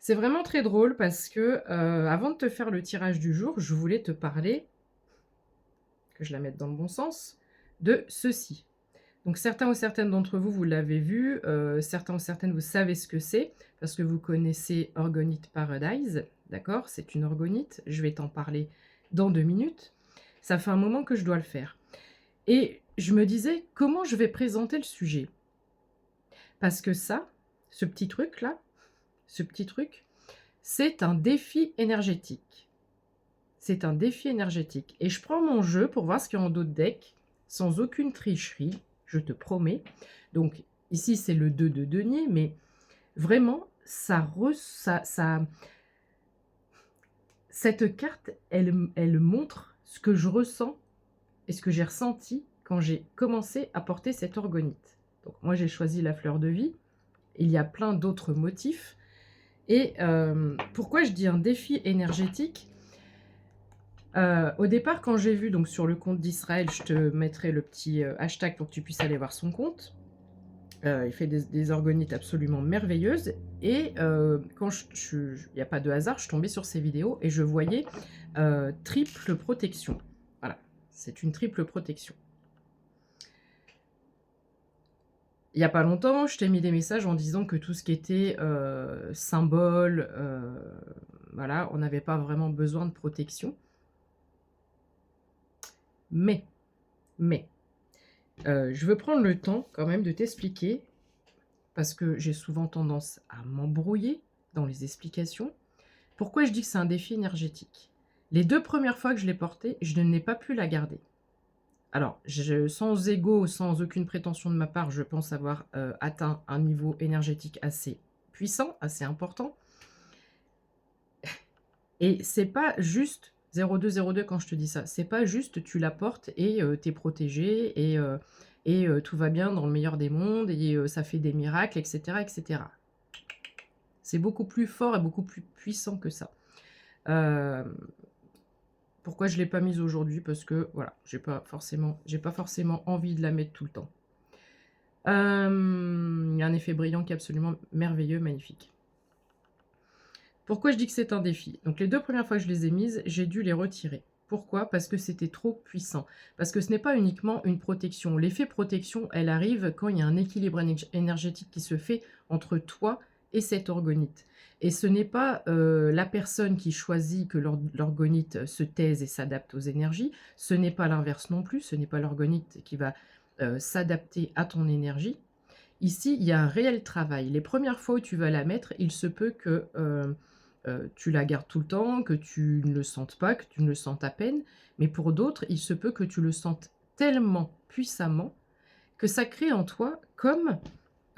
C'est vraiment très drôle parce que, avant de te faire le tirage du jour, je voulais te parler, que je la mette dans le bon sens, de ceci. Donc certains ou certaines d'entre vous, vous l'avez vu, certains ou certaines, vous savez ce que c'est, parce que vous connaissez Orgonite Paradise, d'accord? C'est une orgonite, je vais t'en parler dans 2 minutes. Ça fait un moment que je dois le faire et je me disais: «Comment je vais présenter le sujet?» Parce que ça, ce petit truc-là, ce petit truc, c'est un défi énergétique. C'est un défi énergétique et je prends mon jeu pour voir ce qu'il y a en dos de deck, sans aucune tricherie, je te promets. Donc ici, c'est le 2 de denier, mais vraiment, cette carte, elle montre ce que je ressens et ce que j'ai ressenti quand j'ai commencé à porter cette orgonite. Donc moi, j'ai choisi la fleur de vie. Il y a plein d'autres motifs et pourquoi je dis un défi énergétique? Au départ, quand j'ai vu donc sur le compte d'Israël, je te mettrai le petit, hashtag pour que tu puisses aller voir son compte. Il fait des orgonites absolument merveilleuses et quand il y a pas de hasard, je suis tombée sur ses vidéos et je voyais, triple protection. Voilà, c'est une triple protection. Il y a pas longtemps, je t'ai mis des messages en disant que tout ce qui était, symbole, voilà, on n'avait pas vraiment besoin de protection. Mais, mais je veux prendre le temps quand même de t'expliquer, parce que j'ai souvent tendance à m'embrouiller dans les explications. Pourquoi je dis que c'est un défi énergétique? Les 2 premières fois que je l'ai porté, je n'ai pas pu la garder. Alors, sans ego, sans aucune prétention de ma part, je pense avoir, atteint un niveau énergétique assez puissant, assez important et c'est pas juste 0202 quand je te dis ça. C'est pas juste tu la portes et tu es protégé et tout va bien dans le meilleur des mondes et ça fait des miracles et cetera et cetera. C'est beaucoup plus fort et beaucoup plus puissant que ça. Hem, Pourquoi je l'ai pas mise aujourd'hui? Parce que voilà, j'ai pas forcément envie de la mettre tout le temps. Il y a un effet brillant qui est absolument merveilleux, magnifique. Pourquoi je dis que c'est un défi? Donc les 2 premières fois que je les ai mises, j'ai dû les retirer. Pourquoi? Parce que c'était trop puissant. Parce que ce n'est pas uniquement une protection. L'effet protection, elle arrive quand il y a un équilibre énergétique qui se fait entre toi et cette orgonite. Et ce n'est pas, la personne qui choisit que l'orgonite se taise et s'adapte aux énergies. Ce n'est pas l'inverse non plus. Ce n'est pas l'orgonite qui va, s'adapter à ton énergie. Ici, il y a un réel travail. Les premières fois où tu vas la mettre, il se peut que, tu la gardes tout le temps, que tu ne le sentes pas, que tu ne le sentes à peine, mais pour d'autres, il se peut que tu le sentes tellement puissamment que ça crée en toi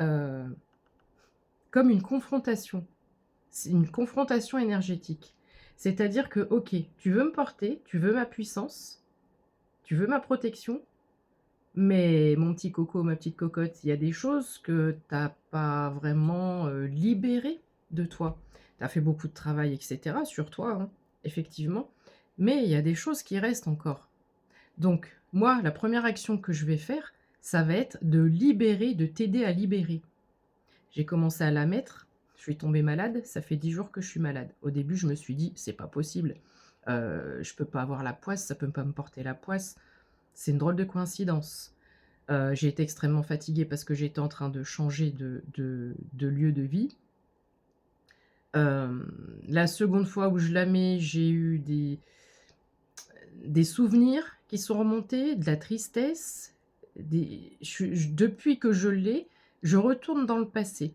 heu, comme une confrontation. C'est une confrontation énergétique. C'est-à-dire que, OK, tu veux me porter, tu veux ma puissance, tu veux ma protection, mais mon petit coco, ma petite cocotte, il y a des choses que tu as pas vraiment, libérées de toi. Tu as fait beaucoup de travail et cetera sur toi, hein, effectivement, mais il y a des choses qui restent encore. Donc moi, la première action que je vais faire, ça va être de libérer, de t'aider à libérer. J'ai commencé à la mettre, je suis tombée malade, ça fait 10 jours que je suis malade. Au début, je me suis dit: «C'est pas possible, je peux pas avoir la poisse, ça peut pas me porter la poisse, c'est une drôle de coïncidence». J'ai été extrêmement fatiguée parce que j'étais en train de changer de lieu de vie. La seconde fois où je la mets, j'ai eu des souvenirs qui sont remontés, de la tristesse, depuis que je l'ai, je retourne dans le passé.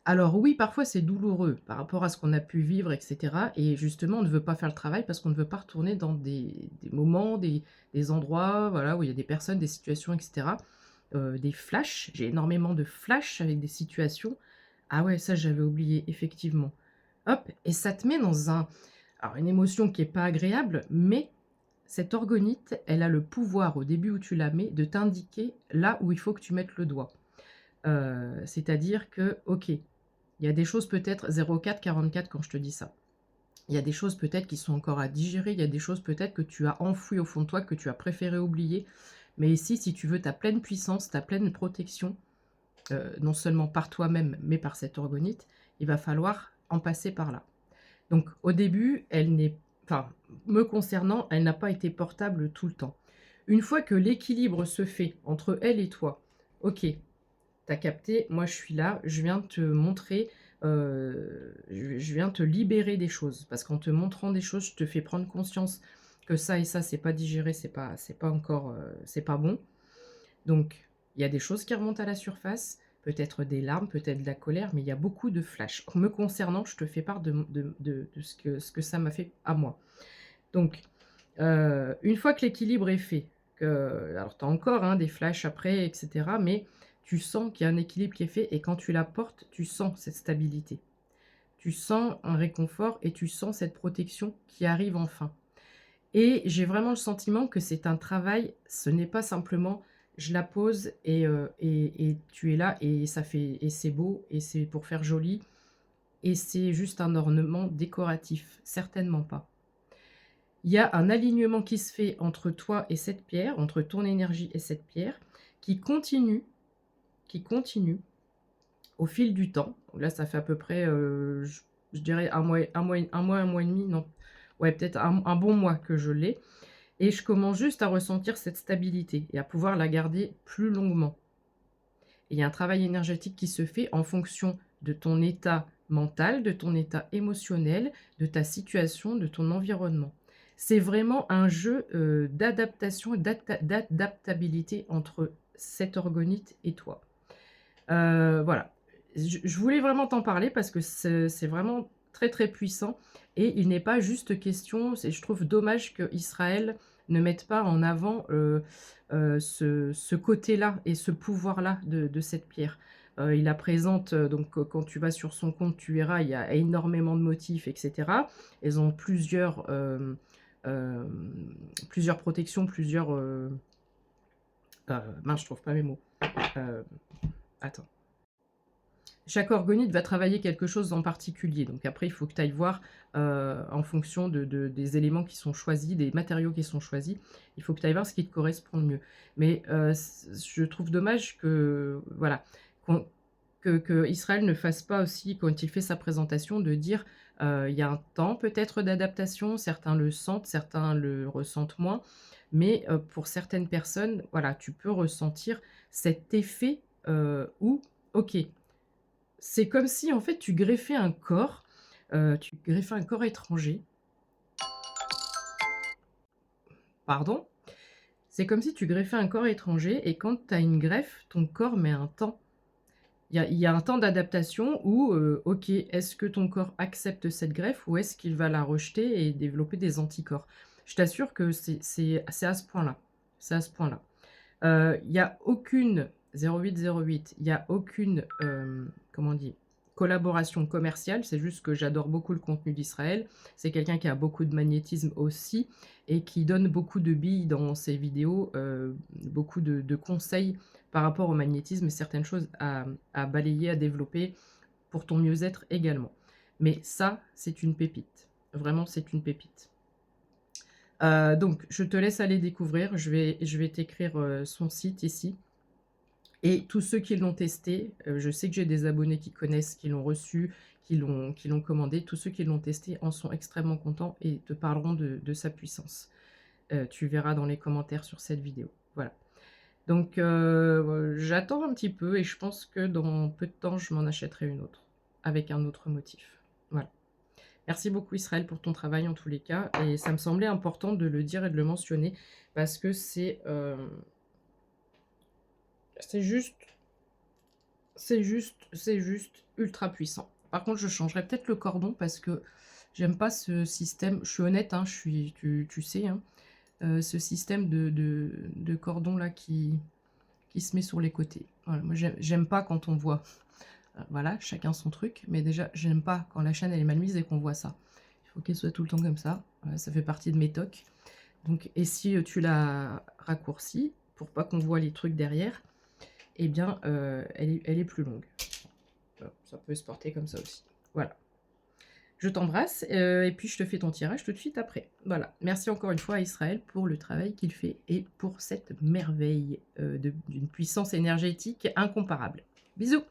Alors oui, parfois c'est douloureux par rapport à ce qu'on a pu vivre et cetera et justement, on ne veut pas faire le travail parce qu'on ne veut pas retourner dans des moments, des endroits, voilà, où il y a des personnes, des situations et cetera. Des flashs, j'ai énormément de flashs avec des situations. Ah ouais, ça j'avais oublié, effectivement. Hop et ça te met dans une émotion qui est pas agréable, mais cette orgonite, elle a le pouvoir, au début où tu la mets, de t'indiquer là où il faut que tu mettes le doigt. C'est-à-dire que, OK, il y a des choses peut-être 04-44 quand je te dis ça. Il y a des choses peut-être qui sont encore à digérer, il y a des choses peut-être que tu as enfouies au fond de toi, que tu as préféré oublier. Mais ici, si tu veux ta pleine puissance, ta pleine protection, non seulement par toi-même, mais par cette orgonite, il va falloir en passer par là. Donc au début, elle n'est enfin, me concernant, elle n'a pas été portable tout le temps. Une fois que l'équilibre se fait entre elle et toi, OK, tu as capté, moi je suis là, je viens te montrer, je viens te libérer des choses. Parce qu'en te montrant des choses, je te fais prendre conscience que ça et ça, c'est pas digéré, c'est pas encore, c'est pas bon. Donc, il y a des choses qui remontent à la surface, peut-être des larmes, peut-être de la colère, mais il y a beaucoup de flash. Me concernant, je te fais part de ce que ça m'a fait à moi. Donc, une fois que l'équilibre est fait, alors tu as encore, hein, des flashs après, et cetera, mais tu sens qu'il y a un équilibre qui est fait et quand tu la portes, tu sens cette stabilité. Tu sens un réconfort et tu sens cette protection qui arrive enfin. Et j'ai vraiment le sentiment que c'est un travail, ce n'est pas simplement je la pose et tu es là et ça fait et c'est beau et c'est pour faire joli et c'est juste un ornement décoratif, certainement pas. Il y a un alignement qui se fait entre toi et cette pierre, entre ton énergie et cette pierre, qui continue qui continue au fil du temps. Là, ça fait à peu près, je dirais un mois et demi, non, ouais, peut-être un bon mois que je l'ai. Et je commence juste à ressentir cette stabilité et à pouvoir la garder plus longuement. Et il y a un travail énergétique qui se fait en fonction de ton état mental, de ton état émotionnel, de ta situation, de ton environnement. C'est vraiment un jeu, d'adaptation et d'adaptabilité entre cette orgonite et toi. Voilà. Je voulais vraiment t'en parler parce que c'est vraiment très, très puissant et il n'est pas juste question je trouve dommage qu'Israël ne mette pas en avant, ce côté-là et ce pouvoir-là de cette pierre. Il la présente, donc quand tu vas sur son compte, tu verras, il y a énormément de motifs et cetera. Elles ont plusieurs protections, mince, je trouve pas mes mots. Heu, Attends. Chaque orgonite va travailler quelque chose en particulier. Donc après, il faut que tu ailles voir, en fonction des éléments qui sont choisis, des matériaux qui sont choisis, il faut que tu ailles voir ce qui te correspond le mieux. Mais, je trouve dommage que, voilà, qu'on que Israël ne fasse pas aussi, quand il fait sa présentation, de dire, il y a un temps peut-être d'adaptation, certains le sentent, certains le ressentent moins, mais, pour certaines personnes, voilà, tu peux ressentir cet effet, où, OK, c'est comme si, en fait, tu greffais un corps étranger, pardon. C'est comme si tu greffais un corps étranger et quand tu as une greffe, ton corps met un temps. Il y a un temps d'adaptation où, OK, est-ce que ton corps accepte cette greffe ou est-ce qu'il va la rejeter et développer des anticorps? Je t'assure que c'est à ce point-là. C'est à ce point-là. Il y a aucune 0808, il y a aucune, comment on dit? Collaboration commerciale, c'est juste que j'adore beaucoup le contenu d'Israël. C'est quelqu'un qui a beaucoup de magnétisme aussi et qui donne beaucoup de billes dans ses vidéos, beaucoup de conseils par rapport au magnétisme et certaines choses à balayer, à développer pour ton mieux-être également. Mais ça, c'est une pépite. Vraiment, c'est une pépite. Donc je te laisse aller découvrir. Je vais t'écrire, son site ici et tous ceux qui l'ont testé, je sais que j'ai des abonnés qui connaissent, qui l'ont reçu, qui l'ont commandé. Tous ceux qui l'ont testé en sont extrêmement contents et te parleront de sa puissance. Tu verras dans les commentaires sur cette vidéo. Voilà. Donc j'attends un petit peu et je pense que dans peu de temps, je m'en achèterai une autre, avec un autre motif. Voilà. Merci beaucoup Israël pour ton travail en tous les cas et ça me semblait important de le dire et de le mentionner parce que c'est juste ultra puissant. Par contre, je changerais peut-être le cordon parce que j'aime pas ce système. Je suis honnête, hein, tu sais, hein, ce système de cordon là qui se met sur les côtés. Voilà, moi j'aime pas quand on voit. Voilà, chacun son truc, mais déjà j'aime pas quand la chaîne elle est mal mise et qu'on voit ça. Il faut qu'elle soit tout le temps comme ça. Voilà, ça fait partie de mes tocs. Donc, et si tu la raccourcis pour pas qu'on voit les trucs derrière, eh bien, elle est plus longue. Ça peut se porter comme ça aussi. Voilà. Je t'embrasse et puis je te fais ton tirage tout de suite après. Voilà. Merci encore une fois à Israël pour le travail qu'il fait et pour cette merveille d'une puissance énergétique incomparable. Bisous!